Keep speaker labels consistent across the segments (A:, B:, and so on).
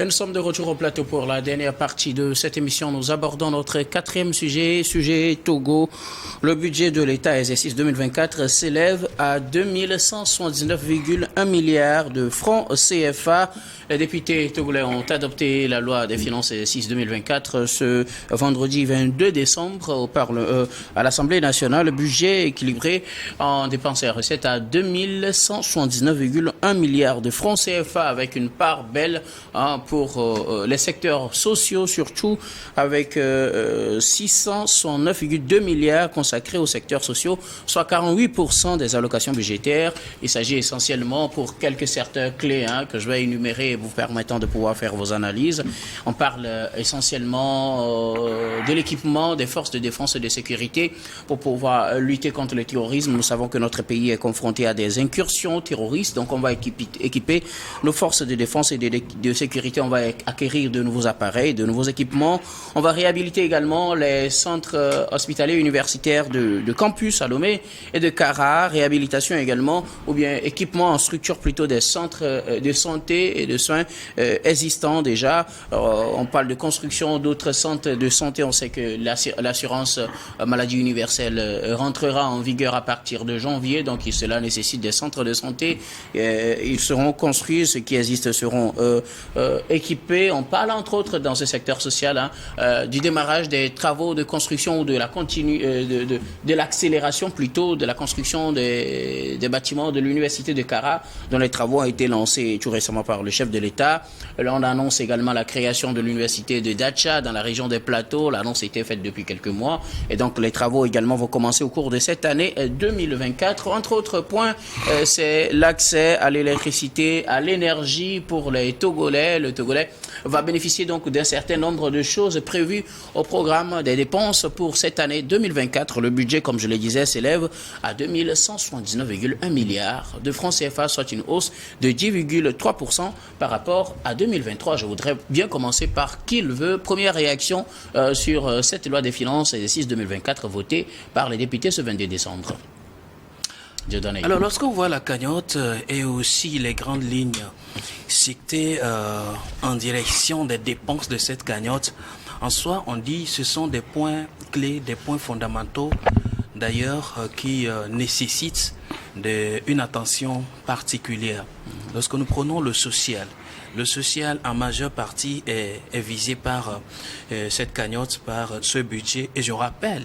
A: Et nous sommes de retour au plateau pour la dernière partie de cette émission. Nous abordons notre quatrième sujet Togo. Le budget de l'État exercice 2024 s'élève à 2179,1 milliards de francs CFA. Les députés togolais ont adopté la loi des finances exercice 2024 ce vendredi 22 décembre à l'Assemblée nationale. Le budget équilibré en dépenses et recettes à 2179,1 milliards de francs CFA avec une part belle pour les secteurs sociaux, surtout avec 669,2 milliards consacrés aux secteurs sociaux, soit 48% des allocations budgétaires. Il s'agit essentiellement pour quelques secteurs clés que je vais énumérer vous permettant de pouvoir faire vos analyses. On parle essentiellement de l'équipement des forces de défense et de sécurité pour pouvoir lutter contre le terrorisme. Nous savons que notre pays est confronté à des incursions terroristes, donc on va équiper nos forces de défense et de sécurité. On va acquérir de nouveaux appareils, de nouveaux équipements. On va réhabiliter également les centres hospitaliers universitaires de campus à Lomé et de Kara. Réhabilitation également, ou bien équipement en structure plutôt des centres de santé et de soins existants déjà. On parle de construction d'autres centres de santé. On sait que l'assurance maladie universelle rentrera en vigueur à partir de janvier, donc cela nécessite des centres de santé. Ils seront construits, ceux qui existent seront équipés. On parle entre autres dans ce secteur social du démarrage des travaux de construction ou de l'accélération plutôt de la construction des bâtiments de l'université de Kara, dont les travaux ont été lancés tout récemment par le chef de l'État. Là, on annonce également la création de l'université de Dacha dans la région des Plateaux. L'annonce a été faite depuis quelques mois et donc les travaux également vont commencer au cours de cette année 2024. Entre autres points, c'est l'accès à l'électricité, à l'énergie pour les Togolais. Le Togolais va bénéficier donc d'un certain nombre de choses prévues au programme des dépenses pour cette année 2024. Le budget, comme je le disais, s'élève à 2179,1 milliards de francs CFA, soit une hausse de 10,3% par rapport à 2023. Je voudrais bien commencer par qui le veut. Première réaction sur cette loi des finances exercice 2024 votée par les députés ce 22 décembre.
B: Alors, lorsqu'on voit la cagnotte et aussi les grandes lignes citées en direction des dépenses de cette cagnotte, en soi, on dit que ce sont des points clés, des points fondamentaux, d'ailleurs, qui nécessitent une attention particulière. Lorsque nous prenons le social en majeure partie est visé par cette cagnotte, par ce budget, et je rappelle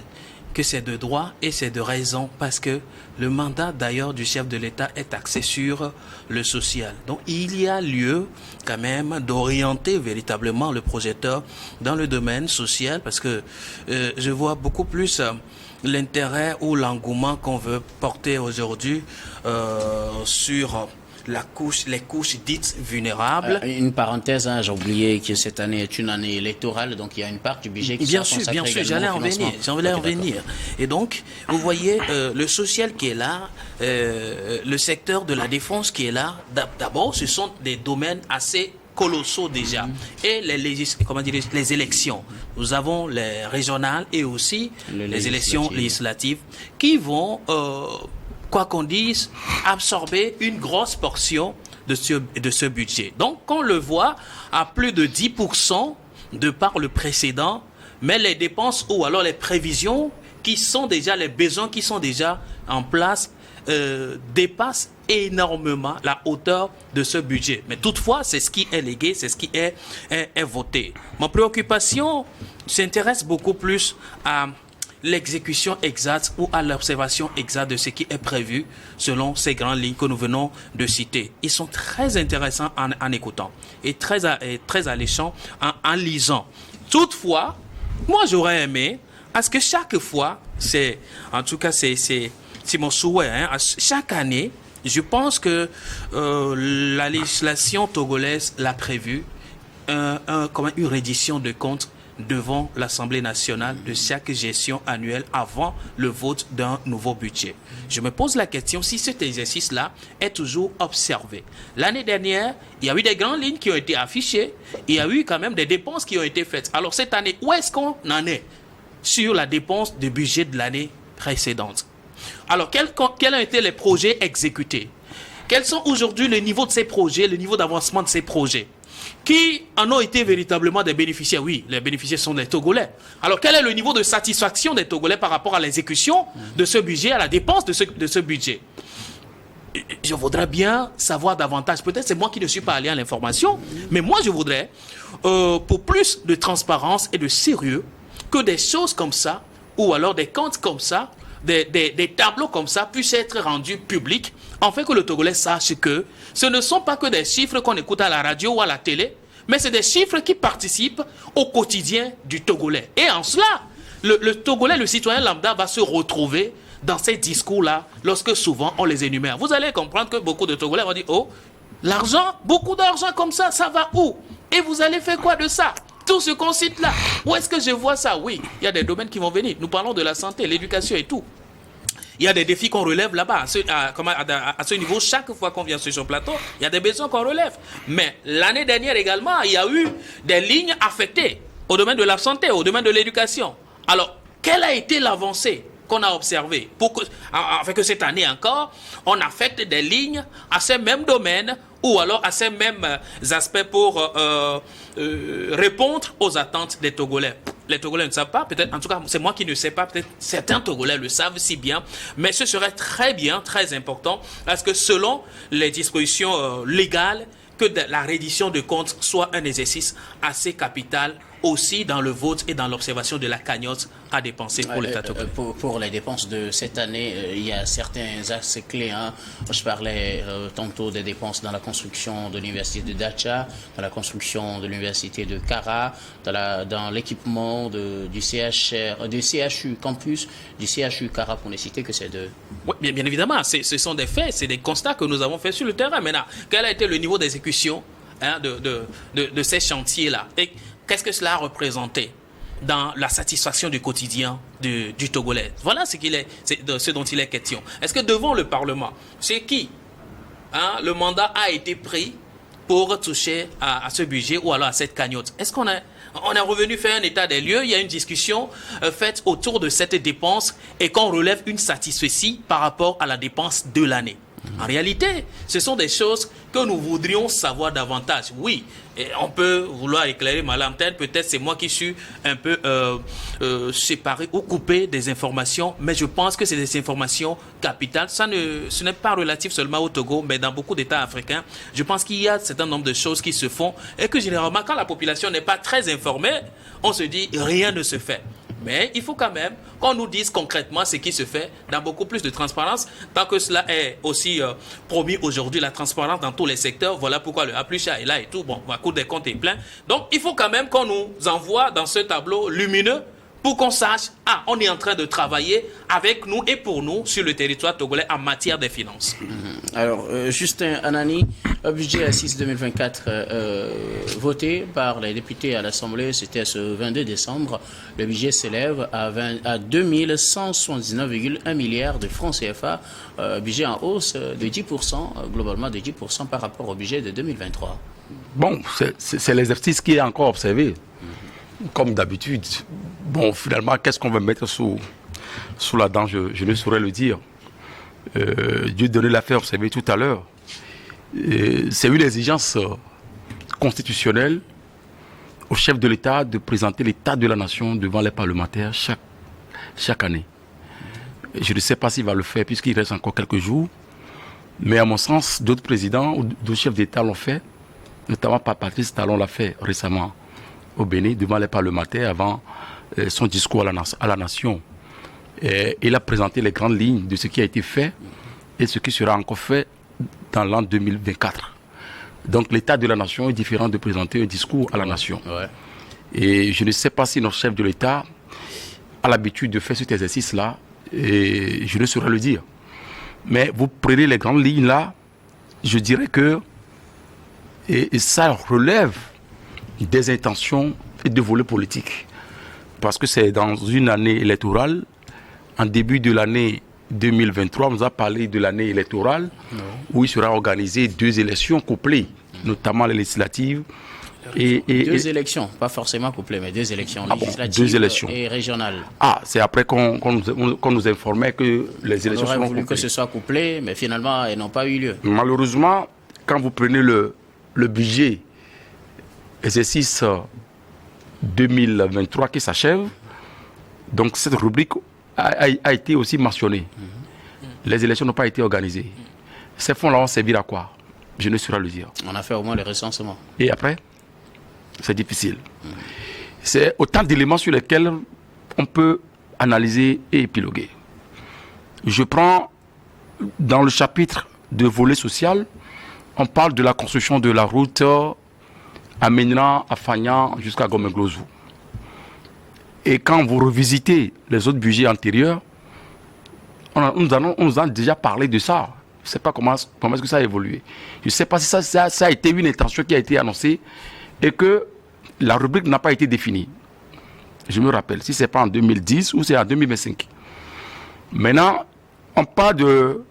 B: que c'est de droit et c'est de raison parce que le mandat d'ailleurs du chef de l'État est axé sur le social. Donc il y a lieu quand même d'orienter véritablement le projecteur dans le domaine social parce que je vois beaucoup plus l'intérêt ou l'engouement qu'on veut porter aujourd'hui sur les couches dites vulnérables.
A: Une parenthèse, j'ai oublié que cette année est une année électorale, donc il y a une part du budget qui sera consacrée également au financement.
B: J'allais en venir. Et donc, vous voyez, le social qui est là, le secteur de la défense qui est là, d'abord, ce sont des domaines assez colossaux déjà. Et les élections. Nous avons les régionales et aussi les élections législatives qui vont... quoi qu'on dise, absorber une grosse portion de ce budget. Donc, on le voit à plus de 10% de par le précédent, mais les dépenses ou alors les prévisions qui sont déjà, les besoins qui sont déjà en place dépassent énormément la hauteur de ce budget. Mais toutefois, c'est ce qui est légué, c'est ce qui est voté. Mon préoccupation s'intéresse beaucoup plus à l'exécution exacte ou à l'observation exacte de ce qui est prévu selon ces grandes lignes que nous venons de citer. Ils sont très intéressants en écoutant et très alléchants en lisant. Toutefois, moi j'aurais aimé à ce que chaque fois, c'est mon souhait, chaque année, je pense que la législation togolaise l'a prévu, une reddition de comptes devant l'Assemblée nationale de chaque gestion annuelle avant le vote d'un nouveau budget. Je me pose la question si cet exercice-là est toujours observé. L'année dernière, il y a eu des grandes lignes qui ont été affichées, il y a eu quand même des dépenses qui ont été faites. Alors cette année, où est-ce qu'on en est sur la dépense du budget de l'année précédente? Alors, quels ont été les projets exécutés? Quels sont aujourd'hui le niveau de ces projets, le niveau d'avancement de ces projets? qui en ont été véritablement des bénéficiaires. Oui, les bénéficiaires sont des Togolais. Alors, quel est le niveau de satisfaction des Togolais par rapport à l'exécution de ce budget, à la dépense de ce budget? Je voudrais bien savoir davantage. Peut-être c'est moi qui ne suis pas allé à l'information, mais moi je voudrais, pour plus de transparence et de sérieux, que des choses comme ça, ou alors des comptes comme ça, des tableaux comme ça puissent être rendus publics, afin que le Togolais sache que ce ne sont pas que des chiffres qu'on écoute à la radio ou à la télé, mais c'est des chiffres qui participent au quotidien du Togolais. Et en cela, le Togolais, le citoyen lambda va se retrouver dans ces discours-là, lorsque souvent on les énumère. Vous allez comprendre que beaucoup de Togolais vont dire, oh, l'argent, beaucoup d'argent comme ça va où? Et vous allez faire quoi de ça? Tout ce qu'on cite là, où est-ce que je vois ça? Oui, il y a des domaines qui vont venir. Nous parlons de la santé, l'éducation et tout. Il y a des défis qu'on relève là-bas. À ce niveau, chaque fois qu'on vient sur ce plateau, il y a des besoins qu'on relève. Mais l'année dernière également, il y a eu des lignes affectées au domaine de la santé, au domaine de l'éducation. Alors, quelle a été l'avancée qu'on a observé afin que cette année encore, on affecte des lignes à ces mêmes domaines ou alors à ces mêmes aspects pour répondre aux attentes des Togolais. Les Togolais ne savent pas, peut-être, en tout cas, c'est moi qui ne sais pas, peut-être certains Togolais le savent si bien, mais ce serait très bien, très important, parce que selon les dispositions légales, que la reddition de comptes soit un exercice assez capital aussi dans le vote et dans l'observation de la cagnotte à dépenser pour l'État togolais.
A: Pour les dépenses de cette année, il y a certains axes clés. Hein. Je parlais tantôt des dépenses dans la construction de l'université de Dacha, dans la construction de l'université de Kara, dans l'équipement du CHU Campus, du CHU Kara, pour ne citer que ces deux.
B: Oui, bien évidemment, ce sont des faits, c'est des constats que nous avons faits sur le terrain. Maintenant, quel a été le niveau d'exécution de ces chantiers-là? Et qu'est-ce que cela a représenté dans la satisfaction du quotidien du Togolais? Voilà ce dont il est question. Est-ce que devant le Parlement, c'est qui le mandat a été pris pour toucher à ce budget ou alors à cette cagnotte? Est-ce qu'on est revenu faire un état des lieux? Il y a une discussion faite autour de cette dépense et qu'on relève une satisfaction par rapport à la dépense de l'année. En réalité, ce sont des choses que nous voudrions savoir davantage. Oui, et on peut vouloir éclairer ma lanterne. Peut-être c'est moi qui suis un peu séparé ou coupé des informations, mais je pense que c'est des informations capitales. Ce n'est pas relatif seulement au Togo, mais dans beaucoup d'États africains. Je pense qu'il y a un certain nombre de choses qui se font et que généralement, quand la population n'est pas très informée, on se dit rien ne se fait. Mais il faut quand même qu'on nous dise concrètement ce qui se fait dans beaucoup plus de transparence. Tant que cela est aussi promis aujourd'hui, la transparence dans tous les secteurs, voilà pourquoi le A+A est là et tout. Bon, la Cour des comptes est plein. Donc, il faut quand même qu'on nous envoie dans ce tableau lumineux pour qu'on sache, on est en train de travailler avec nous et pour nous sur le territoire togolais en matière des finances.
A: Alors, Justin Anani, budget assise 2024 voté par les députés à l'Assemblée, c'était ce 22 décembre. Le budget s'élève à 2179,1 milliards de francs CFA, budget en hausse de 10%, globalement de 10% par rapport au budget de 2023.
C: Bon, c'est l'exercice qui est encore observé. Comme d'habitude, bon, finalement, qu'est-ce qu'on va mettre sous la dent, je ne saurais le dire. Dieu donné l'a fait observer tout à l'heure. C'est une exigence constitutionnelle au chef de l'État de présenter l'état de la nation devant les parlementaires chaque année. Je ne sais pas s'il va le faire puisqu'il reste encore quelques jours, mais à mon sens, d'autres présidents ou d'autres chefs d'État l'ont fait, notamment Patrice Talon l'a fait récemment au Bénin, devant les parlementaires, avant son discours à la nation. Il a présenté les grandes lignes de ce qui a été fait et ce qui sera encore fait dans l'an 2024. Donc l'état de la nation est différent de présenter un discours à la nation. Ouais. Et je ne sais pas si notre chef de l'État a l'habitude de faire cet exercice-là, et je ne saurais le dire. Mais vous prenez les grandes lignes là, je dirais que et ça relève des intentions et de volets politiques. Parce que c'est dans une année électorale, en début de l'année 2023, on nous a parlé de l'année électorale, où il sera organisé 2 élections couplées, notamment les législatives.
A: Deux élections, pas forcément couplées, mais 2 élections législatives
C: 2 élections.
A: Et régionales.
C: C'est après qu'on nous informait que les élections seront couplées. On aurait voulu
A: que ce soit couplé, mais finalement, elles n'ont pas eu lieu.
C: Malheureusement, quand vous prenez le budget exercice 2023 qui s'achève, donc cette rubrique a été aussi mentionnée. Les élections n'ont pas été organisées. Ces fonds-là vont servir à quoi? Je ne saurais le dire.
A: On a fait au moins les recensements.
C: Et après, c'est difficile. C'est autant d'éléments sur lesquels on peut analyser et épiloguer. Je prends dans le chapitre de volet social, on parle de la construction de la route Amenra à Fagnan jusqu'à Gomeglozou. Et quand vous revisitez les autres budgets antérieurs, on nous a déjà parlé de ça. Je ne sais pas comment est-ce que ça a évolué. Je ne sais pas si ça a été une intention qui a été annoncée et que la rubrique n'a pas été définie. Je me rappelle, si ce n'est pas en 2010 ou c'est en 2025. Maintenant, on parle de,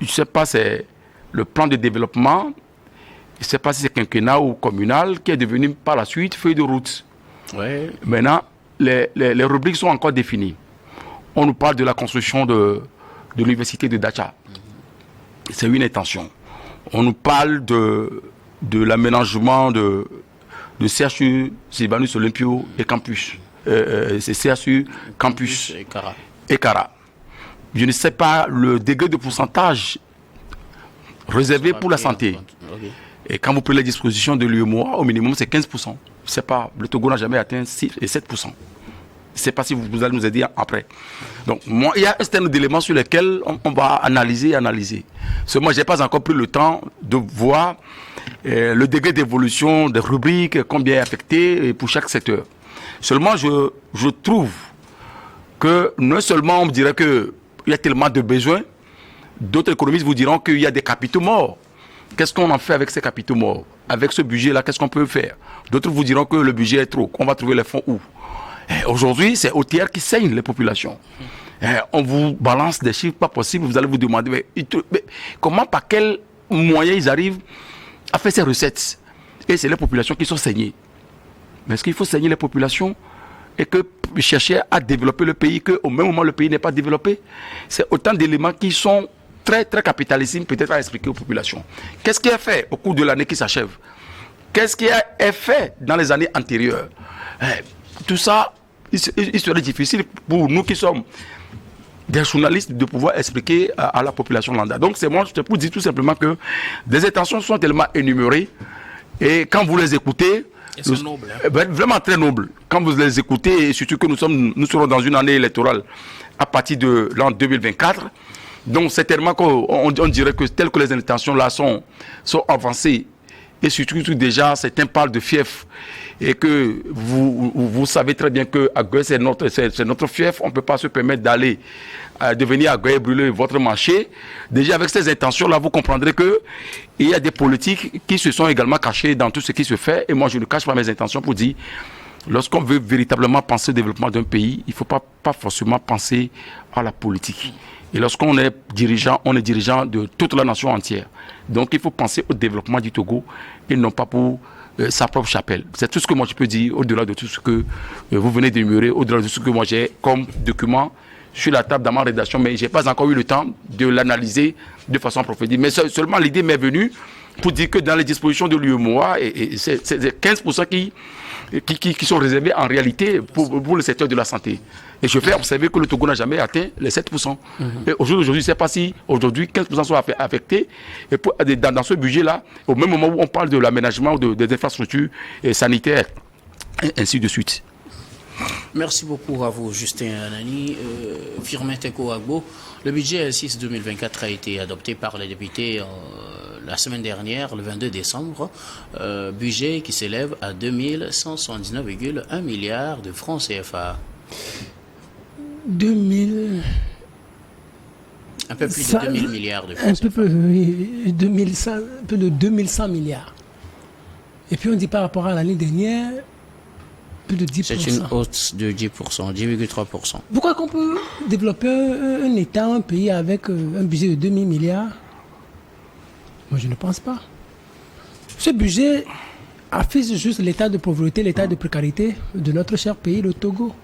C: je ne sais pas, c'est le plan de développement, je ne sais pas si c'est quinquennat ou communal, qui est devenu par la suite feuille de route.
A: Ouais.
C: Maintenant, les rubriques sont encore définies. On nous parle de la construction de l'université de Dacha. C'est une intention. On nous parle de l'aménagement de CHU, Sylvanus Olympio et Campus. C'est CHU, Campus et Cara. Je ne sais pas le degré de pourcentage réservé pour la santé.
A: Okay.
C: Et quand vous prenez les dispositions de l'UEMOA, au minimum c'est 15%. Je ne sais pas, le Togo n'a jamais atteint 6 et 7%. Je ne sais pas si vous allez nous aider après. Donc, moi, il y a un certain nombre d'éléments sur lesquels on va analyser. Moi, je n'ai pas encore pris le temps de voir le degré d'évolution des rubriques, combien est affecté pour chaque secteur. Seulement, je trouve que non seulement on me dirait qu'il y a tellement de besoins, d'autres économistes vous diront qu'il y a des capitaux morts. Qu'est-ce qu'on en fait avec ces capitaux morts? Avec ce budget-là, qu'est-ce qu'on peut faire? D'autres vous diront que le budget est trop. On va trouver les fonds où? Aujourd'hui, c'est OTR qui saigne les populations. On vous balance des chiffres pas possibles. Vous allez vous demander mais comment, par quels moyens ils arrivent à faire ces recettes? Et c'est les populations qui sont saignées. Mais est-ce qu'il faut saigner les populations et que chercher à développer le pays, qu'au même moment le pays n'est pas développé? C'est autant d'éléments qui sont très, très capitalissimes peut-être à expliquer aux populations. Qu'est-ce qui est fait au cours de l'année qui s'achève? Qu'est-ce qui est fait dans les années antérieures? Tout ça, il serait difficile pour nous qui sommes des journalistes de pouvoir expliquer à la population lambda. Donc c'est moi, je te peux dire tout simplement que des intentions sont tellement énumérées et quand vous les écoutez,
B: c'est noble, hein?
C: Vraiment très noble. Quand vous les écoutez, et surtout que nous serons dans une année électorale à partir de l'an 2024, donc certainement qu'on dirait que telles que les intentions là sont avancées et surtout déjà certains parlent de fief et que vous savez très bien que Agué c'est notre fief, on ne peut pas se permettre d'aller devenir Agué et brûler votre marché. Déjà avec ces intentions là, vous comprendrez que il y a des politiques qui se sont également cachés dans tout ce qui se fait et moi je ne cache pas mes intentions pour dire lorsqu'on veut véritablement penser au développement d'un pays, il ne faut pas forcément penser à la politique. Et lorsqu'on est dirigeant, on est dirigeant de toute la nation entière. Donc il faut penser au développement du Togo et non pas pour sa propre chapelle. C'est tout ce que moi je peux dire au-delà de tout ce que vous venez d'énumérer, au-delà de ce que moi j'ai comme document sur la table dans ma rédaction, mais je n'ai pas encore eu le temps de l'analyser de façon approfondie. Mais seulement l'idée m'est venue pour dire que dans les dispositions de l'UEMOA, c'est 15% qui sont réservés en réalité pour le secteur de la santé. Et je fais observer que le Togo n'a jamais atteint les 7%. Et aujourd'hui, je ne sais pas si aujourd'hui 15% sont affectés. Et dans ce budget-là, au même moment où on parle de l'aménagement des infrastructures sanitaires, et ainsi de suite.
A: Merci beaucoup à vous, Justin Anani. Firmin Teko Agbo, le budget L6 2024 a été adopté par les députés la semaine dernière, le 22 décembre. Budget qui s'élève à 2179,1 milliards de francs CFA. Un peu plus de 2000 milliards de francs CFA.
D: Un peu de 2100 milliards. Et puis on dit par rapport à l'année dernière, plus de 10%.
A: C'est une hausse de 10%, 10,3%.
D: Pourquoi qu'on peut développer un État, un pays avec un budget de 2000 milliards? Moi, je ne pense pas. Ce budget affiche juste l'état de pauvreté, l'état de précarité de notre cher pays, le Togo.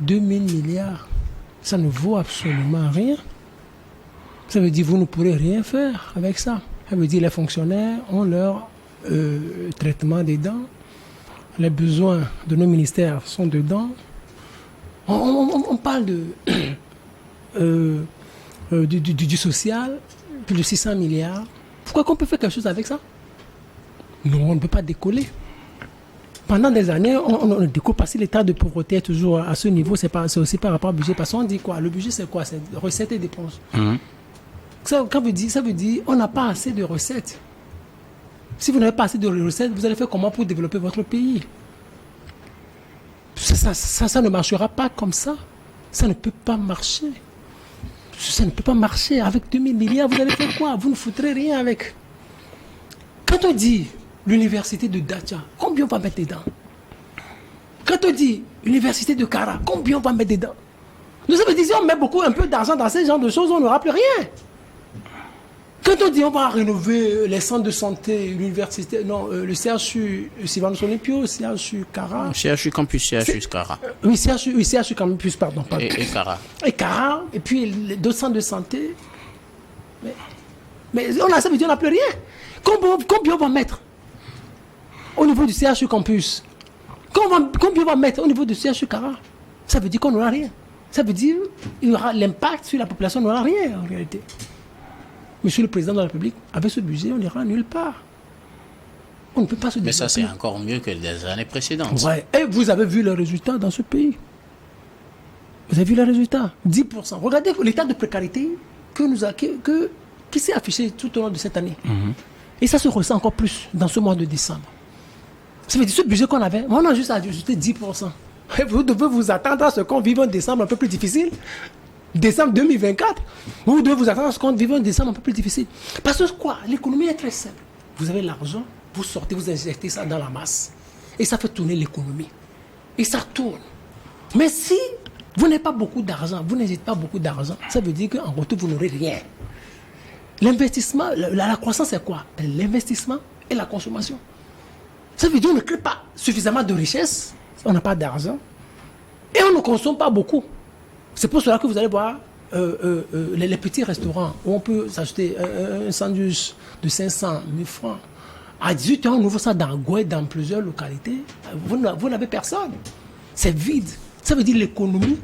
D: 2000 milliards, ça ne vaut absolument rien. Ça veut dire que vous ne pourrez rien faire avec ça. Ça veut dire que les fonctionnaires ont leur traitement des dents. Les besoins de nos ministères sont dedans. On parle du social, plus de 600 milliards. Pourquoi qu'on peut faire quelque chose avec ça? Non, on ne peut pas décoller. Pendant des années, on ne décolle pas. Si l'état de pauvreté est toujours à ce niveau, c'est aussi par rapport au budget. Parce qu'on dit quoi? Le budget, c'est quoi? C'est recettes et dépenses. Ça veut dire on n'a pas assez de recettes. Si vous n'avez pas assez de recettes, vous allez faire comment pour développer votre pays? Ça ne marchera pas comme ça. Ça ne peut pas marcher. Ça ne peut pas marcher. Avec 2000 milliards, vous allez faire quoi? Vous ne foutrez rien avec. Quand on dit l'université de Dacha, combien on va mettre dedans? Quand on dit l'université de Kara, combien on va mettre dedans? Nous avons dit si on met un peu d'argent dans ce genre de choses, on n'aura plus rien. Quand on dit on va rénover les centres de santé, l'université, non, le CHU Sylvanus Olympio, CHU Kara.
A: CHU Campus, CHU Kara.
D: Oui, CHU Campus, pardon.
A: Et Kara.
D: Et Kara, et puis d'autres centres de santé. Mais ça veut dire qu'on n'a plus rien. Combien on va mettre au niveau du CHU Campus? Combien on va mettre au niveau du CHU Kara? Ça veut dire qu'on n'aura rien. Ça veut dire qu'il y aura l'impact sur la population, on n'aura rien en réalité. Monsieur le Président de la République, avec ce budget, on n'ira nulle part. On ne peut pas se développer.
A: Mais ça, c'est encore mieux que les années précédentes.
D: Ouais. Et vous avez vu les résultats dans ce pays. Vous avez vu les résultats? 10%. Regardez l'état de précarité qui s'est affiché tout au long de cette année. Et ça se ressent encore plus dans ce mois de décembre. Ça veut dire ce budget qu'on avait, on a juste ajouté 10%. Et vous devez vous attendre à ce qu'on vive un décembre un peu plus difficile. Décembre 2024, vous devez vous attendre à ce qu'on vive un décembre un peu plus difficile. Parce que quoi? L'économie est très simple. Vous avez l'argent, vous sortez, vous injectez ça dans la masse. Et ça fait tourner l'économie. Et ça tourne. Mais si vous n'avez pas beaucoup d'argent, vous n'injectez pas beaucoup d'argent, ça veut dire qu'en retour, vous n'aurez rien. L'investissement, la croissance, c'est quoi? L'investissement et la consommation. Ça veut dire qu'on ne crée pas suffisamment de richesse, on n'a pas d'argent, et on ne consomme pas beaucoup. C'est pour cela que vous allez voir les petits restaurants où on peut s'acheter un sandwich de 500 000 francs. À 18 ans, on ouvre ça dans Gouet, dans plusieurs localités. Vous n'avez personne. C'est vide. Ça veut dire que l'économie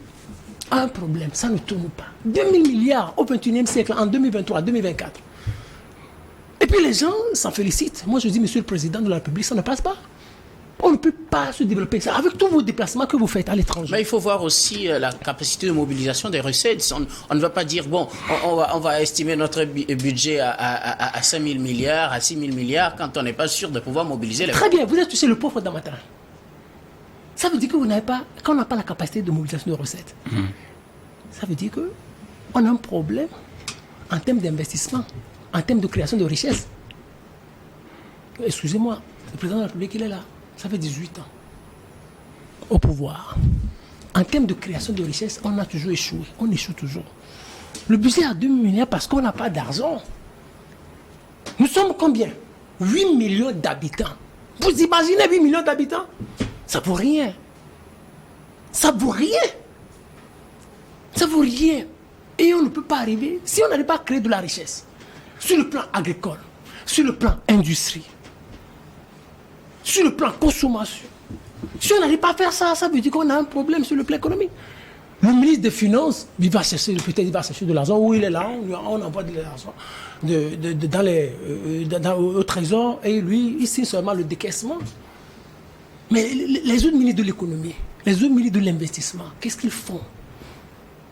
D: a un problème. Ça ne tourne pas. 2000 milliards au 21e siècle, en 2023, 2024. Et puis les gens s'en félicitent. Moi, je dis, Monsieur le Président de la République, ça ne passe pas. On ne peut pas se développer ça avec tous vos déplacements que vous faites à l'étranger.
A: Mais il faut voir aussi la capacité de mobilisation des recettes. On ne va pas dire, bon, on va estimer notre budget à 5 000 milliards, à 6 000 milliards, quand on n'est pas sûr de pouvoir mobiliser les...
D: Très bien, vous êtes touché le pauvre d'Amataran. Ça veut dire qu'on n'a pas la capacité de mobilisation de recettes. Ça veut dire qu'on a un problème en termes d'investissement, en termes de création de richesse. Excusez-moi, le président de la République, il est là. Ça fait 18 ans au pouvoir. En termes de création de richesse, on a toujours échoué. On échoue toujours. Le budget à 2 milliards parce qu'on n'a pas d'argent. Nous sommes combien? 8 millions d'habitants. Vous imaginez 8 millions d'habitants? Ça vaut rien. Ça vaut rien. Ça vaut rien. Et on ne peut pas arriver si on n'arrive pas à créer de la richesse. Sur le plan agricole, sur le plan industrie, sur le plan consommation. Si on n'arrive pas à faire ça, ça veut dire qu'on a un problème sur le plan économique. Le ministre des Finances, il va chercher de l'argent. Où il est là, on envoie de l'argent au trésor et lui, il signe seulement le décaissement. Mais les autres ministres de l'économie, les autres ministres de l'investissement, qu'est-ce qu'ils font?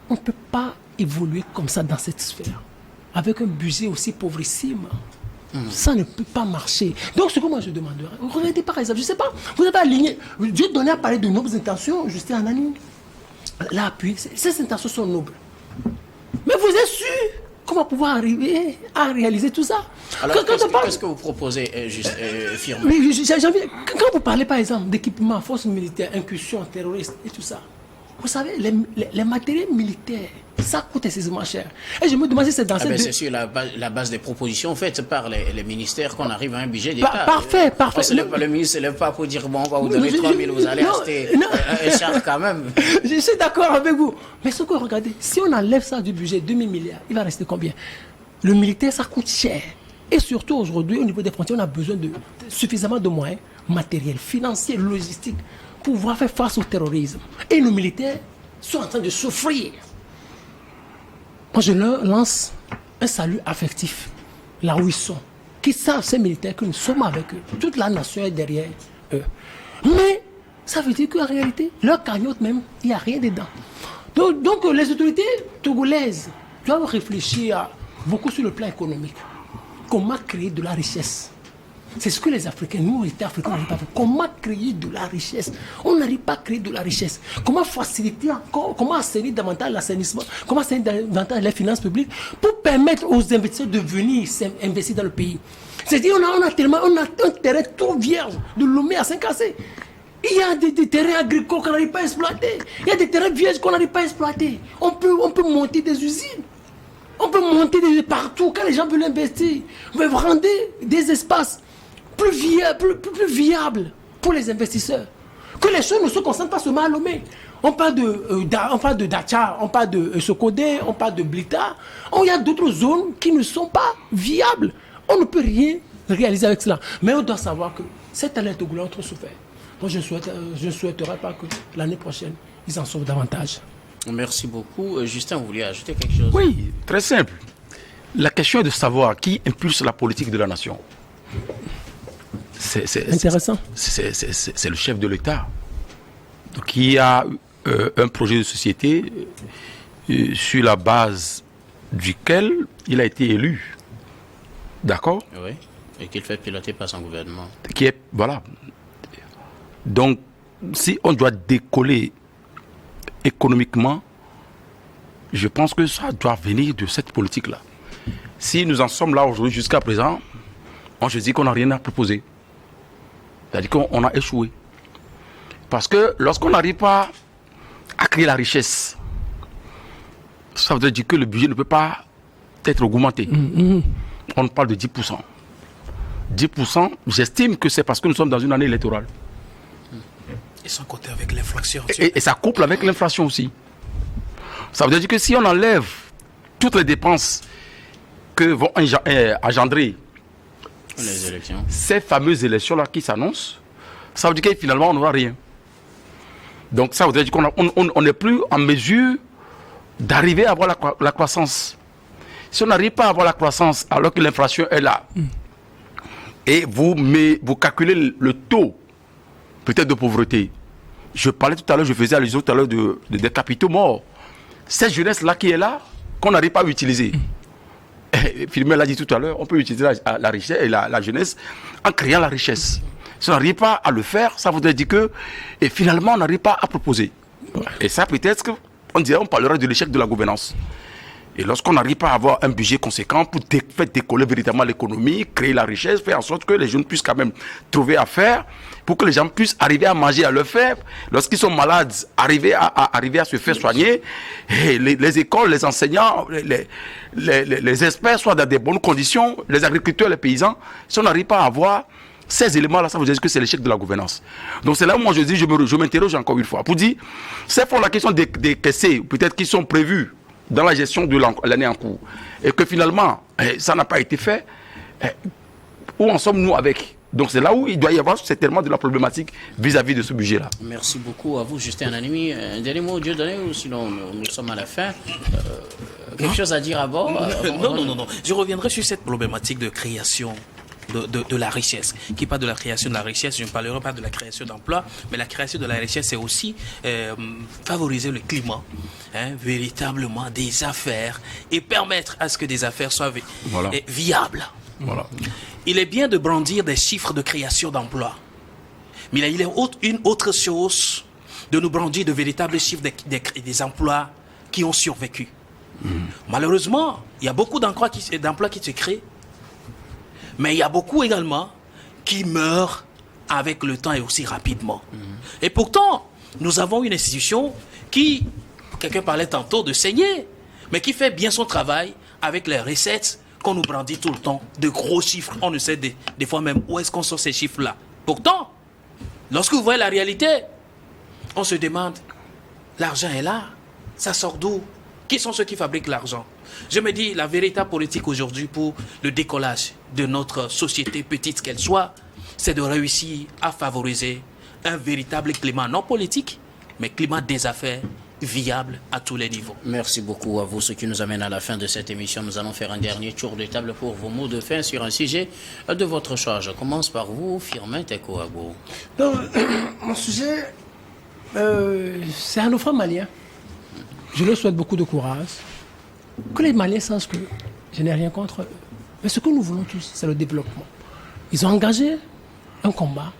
D: On ne peut pas évoluer comme ça dans cette sphère, avec un budget aussi pauvrissime. Ça ne peut pas marcher. Donc, ce que moi je demanderais, regardez par exemple, je ne sais pas, vous avez aligné, Dieu donnait à parler de nobles intentions, Justin Anani l'a appuyé, ces intentions sont nobles. Mais vous êtes sûr qu'on va pouvoir arriver à réaliser tout ça?
A: Alors, qu'est-ce que vous proposez, Firmin?
D: Mais quand vous parlez par exemple d'équipement, forces militaires, incursions, terroristes et tout ça, vous savez, les matériels militaires, ça coûte excessivement cher. Et je me demande si c'est dans cette...
A: C'est sur la base des propositions faites par les ministères qu'on arrive à un budget d'État.
D: Parfait.
A: Le ministre ne se lève pas pour dire, bon, on va vous donner 3 000, vous allez acheter un char quand même.
D: Je suis d'accord avec vous. Mais ce que regardez, si on enlève ça du budget, 2 000 milliards, il va rester combien? Le militaire, ça coûte cher. Et surtout aujourd'hui, au niveau des frontières, on a besoin de suffisamment de moyens matériels, financiers, logistiques, pour pouvoir faire face au terrorisme. Et nos militaires sont en train de souffrir. Moi, je leur lance un salut affectif, là où ils sont, qui savent, ces militaires, que nous sommes avec eux. Toute la nation est derrière eux. Mais ça veut dire qu'en réalité, leur cagnotte même, il n'y a rien dedans. Donc, les autorités togolaises doivent réfléchir beaucoup sur le plan économique. Comment créer de la richesse? C'est ce que les Africains, nous, les Africains, n'arrivent pas à faire. Comment créer de la richesse? On n'arrive pas à créer de la richesse. Comment faciliter encore, comment assainir davantage l'assainissement, comment assainir davantage les finances publiques pour permettre aux investisseurs de venir investir dans le pays. C'est-à-dire, on a un terrain tout vierge, de Lomé à Saint-Cassé. Il y a des terrains agricoles qu'on n'arrive pas à exploiter. Il y a des terrains vierges qu'on n'arrive pas à exploiter. On peut monter des usines. On peut monter partout quand les gens veulent investir. On veut rendre des espaces plus viables pour les investisseurs. Que les choses ne se concentrent pas seulement à Lomé. On parle de Dacha, on parle de Sokodé, on parle de Blita. Il y a d'autres zones qui ne sont pas viables. On ne peut rien réaliser avec cela. Mais on doit savoir que ces talents togolais ont trop souffert. Moi, je ne souhaiterais pas que l'année prochaine, ils en sauvent davantage.
A: Merci beaucoup. Justin, vous vouliez ajouter quelque chose?
C: Oui, très simple. La question est de savoir qui impulse la politique de la nation. C'est
D: intéressant.
C: C'est le chef de l'État. Donc, il y a un projet de société sur la base duquel il a été élu. D'accord?
A: Oui. Et qu'il fait piloter par son gouvernement.
C: Voilà. Donc, si on doit décoller économiquement, je pense que ça doit venir de cette politique-là. Si nous en sommes là aujourd'hui jusqu'à présent, on se dit qu'on n'a rien à proposer. C'est-à-dire qu'on a échoué. Parce que lorsqu'on n'arrive pas à créer la richesse, ça veut dire que le budget ne peut pas être augmenté. On parle de 10%. 10%, j'estime que c'est parce que nous sommes dans une année électorale.
B: Et sans compter avec l'inflation.
C: Et ça couple avec l'inflation aussi. Ça veut dire que si on enlève toutes les dépenses que vont engendrer
A: les élections,
C: ces fameuses élections-là qui s'annoncent, ça veut dire que finalement on n'aura rien. Donc ça veut dire qu'on n'est plus en mesure d'arriver à avoir la croissance. Si on n'arrive pas à avoir la croissance alors que l'inflation est là, et vous calculez le taux peut-être de pauvreté. Je parlais tout à l'heure, je faisais allusion tout à l'heure des capitaux morts. Cette jeunesse-là qui est là, qu'on n'arrive pas à utiliser. Philomène l'a dit tout à l'heure, on peut utiliser la richesse et la jeunesse en créant la richesse. Si on n'arrive pas à le faire, ça voudrait dire que et finalement on n'arrive pas à proposer. Et ça peut-être on parlera de l'échec de la gouvernance. Et lorsqu'on n'arrive pas à avoir un budget conséquent pour faire décoller véritablement l'économie, créer la richesse, faire en sorte que les jeunes puissent quand même trouver à faire, pour que les gens puissent arriver à manger, à le faire. Lorsqu'ils sont malades, arriver à se faire soigner. Et les écoles, les enseignants, les experts soient dans des bonnes conditions, les agriculteurs, les paysans. Si on n'arrive pas à avoir ces éléments-là, ça veut dire que c'est l'échec de la gouvernance. Donc c'est là où moi je dis, je m'interroge encore une fois, pour dire, ces fonds-là qui sont décaissés, peut-être qui sont prévus dans la gestion de l'année en cours, et que finalement, ça n'a pas été fait, où en sommes-nous avec? Donc c'est là où il doit y avoir certainement de la problématique vis-à-vis de ce budget-là.
A: Merci beaucoup à vous, Justin Anani. Un dernier mot, Dieu donné, ou sinon nous sommes à la fin. Quelque chose à dire à bord?
B: Non. Je reviendrai sur cette problématique de création de la richesse. Qui parle de la création de la richesse, je ne parlerai pas de la création d'emplois, mais la création de la richesse, c'est aussi favoriser le climat, véritablement des affaires, et permettre à ce que des affaires soient viables.
C: Voilà.
B: Il est bien de brandir des chiffres de création d'emplois, mais il y a une autre chose de nous brandir de véritables chiffres des emplois qui ont survécu. Malheureusement, il y a beaucoup d'emplois qui se créent, mais il y a beaucoup également qui meurent avec le temps et aussi rapidement. Et pourtant, nous avons une institution qui, quelqu'un parlait tantôt de saigner, mais qui fait bien son travail avec les recettes qu'on nous brandit tout le temps, de gros chiffres. On ne sait des fois même où est-ce qu'on sort ces chiffres-là. Pourtant, lorsque vous voyez la réalité, on se demande, l'argent est là, ça sort d'où? Qui sont ceux qui fabriquent l'argent? Je me dis, la véritable politique aujourd'hui pour le décollage de notre société, petite qu'elle soit, c'est de réussir à favoriser un véritable climat non politique, mais climat des affaires viable à tous les niveaux.
A: Merci beaucoup à vous, ce qui nous amène à la fin de cette émission. Nous allons faire un dernier tour de table pour vos mots de fin sur un sujet de votre choix. Je commence par vous, Firmin Teko Agbo.
D: Donc, mon sujet, c'est à nos frères maliens. Je leur souhaite beaucoup de courage. Que les Maliens sachent que je n'ai rien contre eux. Mais ce que nous voulons tous, c'est le développement. Ils ont engagé un combat.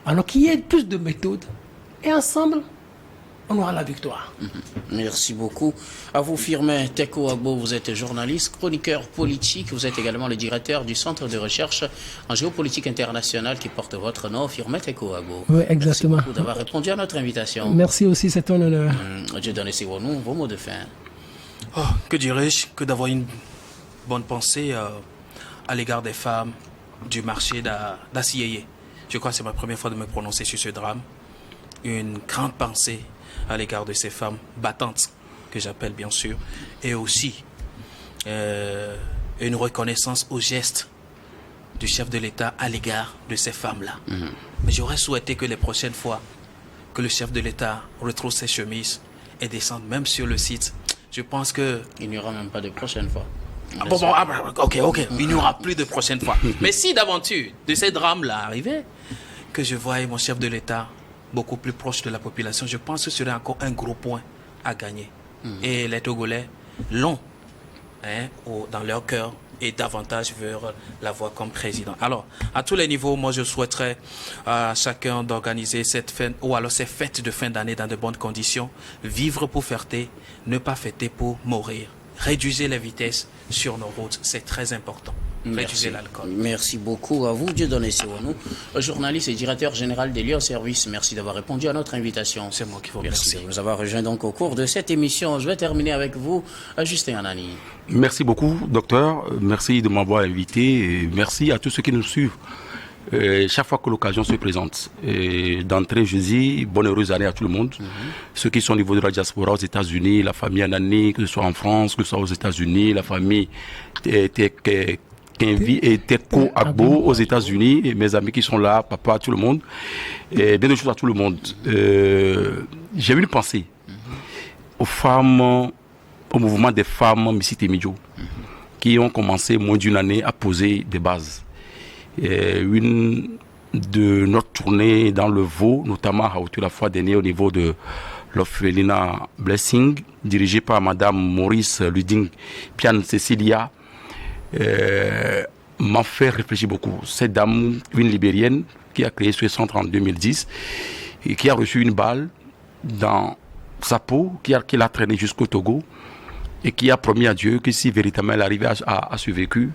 D: Alors qu'il y ait plus de méthodes. Et ensemble, on aura la victoire.
A: Merci beaucoup. À vous, Firmin Teko Agbo, vous êtes journaliste, chroniqueur politique. Vous êtes également le directeur du Centre de recherche en géopolitique internationale qui porte votre nom, Firmin Teko Agbo.
D: Oui, exactement.
A: Merci beaucoup d'avoir répondu à notre invitation.
D: Merci aussi, c'est un honneur.
A: Dieu donne nous vos mots de fin.
B: Oh, que dirais-je que d'avoir une bonne pensée à l'égard des femmes du marché d'Assieye. Je crois que c'est ma première fois de me prononcer sur ce drame. Une grande pensée à l'égard de ces femmes battantes, que j'appelle bien sûr, et aussi une reconnaissance au geste du chef de l'État à l'égard de ces femmes-là. Mais j'aurais souhaité que les prochaines fois que le chef de l'État retrouve ses chemises et descende même sur le site, je pense que...
A: Il n'y aura même pas de prochaine fois.
B: Ok, il n'y aura plus de prochaine fois. Mais si d'aventure de ces drames-là arrivaient, que je voyais mon chef de l'État beaucoup plus proche de la population, je pense que ce serait encore un gros point à gagner. Et les Togolais l'ont dans leur cœur et davantage vers la voix comme président. Alors, à tous les niveaux, moi je souhaiterais à chacun d'organiser cette fin, ou alors ces fêtes de fin d'année dans de bonnes conditions. Vivre pour fêter, ne pas fêter pour mourir. Réduisez les vitesses sur nos routes, c'est très important. Réduisez l'alcool.
A: Merci beaucoup à vous, Dieudonné Sewonou, journaliste et directeur général des lieux services. Merci d'avoir répondu à notre invitation.
B: C'est moi qui vous
A: Merci
B: remercie.
A: de nous avoir rejoints donc au cours de cette émission. Je vais terminer avec vous, Justin Anani.
C: Merci beaucoup, docteur. Merci de m'avoir invité. Et merci à tous ceux qui nous suivent. Chaque fois que l'occasion se présente. D'entrée, je dis bonne heureuse année à tout le monde. Ceux qui sont au niveau de la diaspora aux États-Unis, la famille Anani, que ce soit en France, que ce soit aux États-Unis, la famille Kenvi et Teko Agbo aux États-Unis, et mes amis qui sont là, papa, tout le monde. Et bien de choses à tout le monde. J'ai eu une pensée aux femmes, au mouvement des femmes Missite Midjo, qui ont commencé moins d'une année à poser des bases. Une de notre tournée dans le Vaud, notamment à Haoutou la fois dernière au niveau de l'Orphelinat Blessing, dirigée par Madame Maurice Luding Pian Cecilia, m'a fait réfléchir beaucoup. Cette dame, une libérienne, qui a créé ce centre en 2010 et qui a reçu une balle dans sa peau, qui l'a traînée jusqu'au Togo et qui a promis à Dieu que si véritablement elle arrivait à survécu,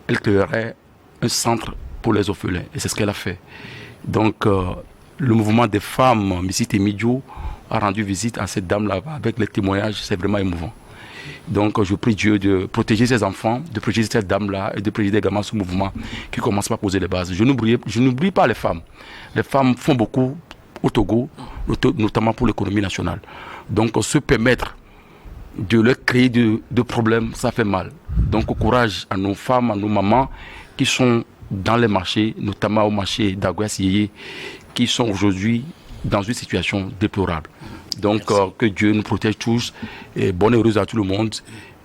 C: elle créerait un centre pour les orphelins. Et c'est ce qu'elle a fait. Donc, le mouvement des femmes, Missite Midjo, a rendu visite à cette dame-là avec les témoignages. C'est vraiment émouvant. Donc, je prie Dieu de protéger ses enfants, de protéger cette dame-là et de protéger également ce mouvement qui commence par poser les bases. Je n'oublie pas les femmes. Les femmes font beaucoup au Togo, notamment pour l'économie nationale. Donc, se permettre de leur créer de problèmes, ça fait mal. Donc, courage à nos femmes, à nos mamans qui sont dans les marchés, notamment au marché d'Aguas-Yéyé, qui sont aujourd'hui dans une situation déplorable. Donc, que Dieu nous protège tous, et bonne et heureuse à tout le monde,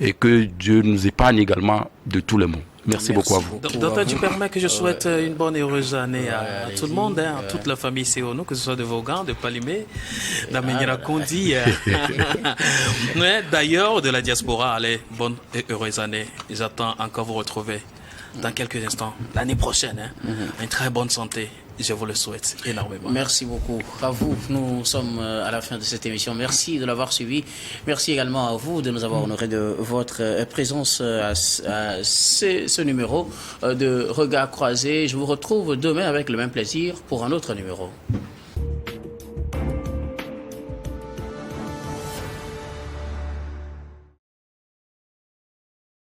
C: et que Dieu nous épargne également de tous les maux. Merci beaucoup à vous.
B: Docteur, tu permets que je souhaite une bonne et heureuse année à tout le monde, à toute la famille Sewonou, que ce soit de Vaughan, de Palimé, d'Amenira Kondi, d'ailleurs de la diaspora. Allez, bonne et heureuse année. J'attends encore vous retrouver dans quelques instants, l'année prochaine. Une très bonne santé. Je vous le souhaite énormément.
A: Merci beaucoup à vous. Nous sommes à la fin de cette émission. Merci de l'avoir suivi. Merci également à vous de nous avoir honoré de votre présence à ce numéro de Regard Croisé. Je vous retrouve demain avec le même plaisir pour un autre numéro.